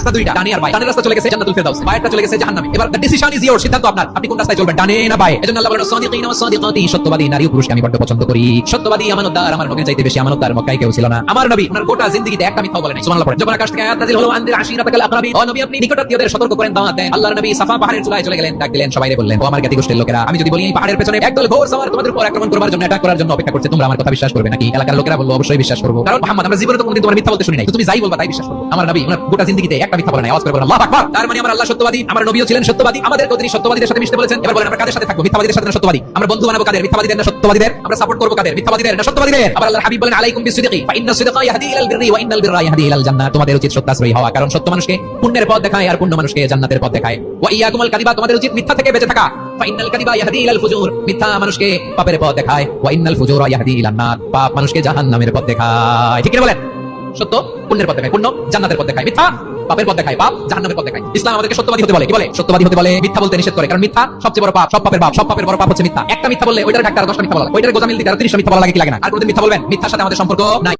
রাস্তা দুইটা, ডানে আর বাঁয়ে। ডানের রাস্তা চলে গেছে জান্নাতুল ফেরদাউস, বাঁয়েরটা চলে গেছে জাহান্নামে। এবার দ্য ডিসিশন ইজ ইয়োর, সিদ্ধান্ত আপনার, আপনি কোন রাস্তায় চলবেন, ডানে না বাঁয়ে। এজন্য আল্লাহ বলেন সাদিকিনা ওয়া সাদিকাতি, সত্যবাদী নারী ও পুরুষকে আমি বড় পছন্দ করি। সত্যবাদী আমানতদার, আমার নবীর চাইতে বেশি আমানতদার মক্কায় কেউ ছিল না। আমার নবী ওনার গোটা জিন্দেগিতে একটা মিথ্যাও বলেন নাই। সুবহানাল্লাহ পড়েন। যখন আকাশ থেকে আয়াত নাযিল হলো আনদির আশিরাতাকাল আকরাবিন, ও নবী আপনি নিকটাত্মীয়দের সতর্ক করেন, দাওয়াত দেন। আল্লাহর নবী সাফা পাহাড়ের চূড়ায় চলে গেলেন, ডাক দিলেন, সবাইকে বললেন, ও আমার জ্ঞাতি গোষ্ঠীর লোকেরা, আমি যদি বলি এই পাহাড়ের পেছনে একদল ঘোর সওয়ার তোমাদের উপর আক্রমণ করবার জন্য, অ্যাটাক করার জন্য অপেক্ষা করছে, তোমরা আমার কথা বিশ্বাস করবে নাকি? এলাকার লোকেরা বলল, অবশ্যই বিশ্বাস করব, কারণ মুহাম্মদ আমরা জীবনে তো কোনোদিন তোমার মিথ্যা বলতে শুনি নাই, তো তুমি যাই বলবা তাই বিশ্বাস করব। আমার নবী ওনার গোটা জিন্দেগিতে একটা মিথ্যা বলেন নাই। আওয়াজ করে বলেন আল্লাহু আকবার। তার মানে আমার আল্লাহ সত্যবাদী, আমার নবীও ছিলেন সত্যবাদী, আমাদের তিনি সত্যবাদীদের সাথে মিশতে বলেছেন। এবার বলেন আমরা কাদের সাথে থাকবো? মিথ্যাবাদীদের সাথে না সত্যবাদী? আমরা বন্ধু বানাবো কাদের? মিথ্যাবাদীদের না সত্যবাদীদের? আমরা সাপোর্ট করব কাদের? মিথ্যাবাদীদের না সত্যবাদীদের? আবার আল্লাহর হাবিব বলেন আলাইকুম বিসিদকি ফা ইন্নাস সিদকা ইয়াহদি ইলাল বিররি ওয়া ইন্নাল বিররা ইয়াহদি ইলাল জান্নাহ, তোমাদের উচিত সত্যাশ্রয়ী হওয়া, কারণ সত্য মানুষকে পুণ্যের পথ দেখায় আর পুণ্য মানুষকে জান্নাতের পথ দেখায়। ওয়া ইয়াকুমুল কাযিবা, তোমাদের উচিত মিথ্যা থেকে বেঁচে থাকা। ফা ইন্নাল কাযিবা ইয়াহদি ইলাল ফুজুর, মিথ্যা মানুষকে পাপের পথ দেখায়। ওয়া ইন্নাল ফুজুরা ইয়াহদি ইলান নার, পাপ মানুষকে জাহান্নামের পথ দেখায়। ঠিক কি বলেন? সত্য পুণ্যের পথ দেখায়, পুণ্য জান্নাতের পথ দেখায়, মিথ্যা পাপের পথ দেখায়, পাপ জাহান্নামের পথ দেখায়। ইসলাম আমাদেরকে সত্যবাদী হতে বলে। কি বলে? সত্যবাদী হতে বলে, মিথ্যা বলতে নিষেধ করে, কারণ মিথ্যা সবচেয়ে বড় পাপ, সব পাপের বাপ, সব পাপের বড় পাপ হচ্ছে মিথ্যা। একটা মিথ্যা বললে ওইটার ঢাকতে আর 10টা মিথ্যা বলা, ওইটার গোজামিল দিতে আর 30টা মিথ্যা বলা লাগে, কি লাগে না? আর কোনদিন মিথ্যা বলবেন? মিথ্যার সাথে আমাদের সম্পর্ক নাই।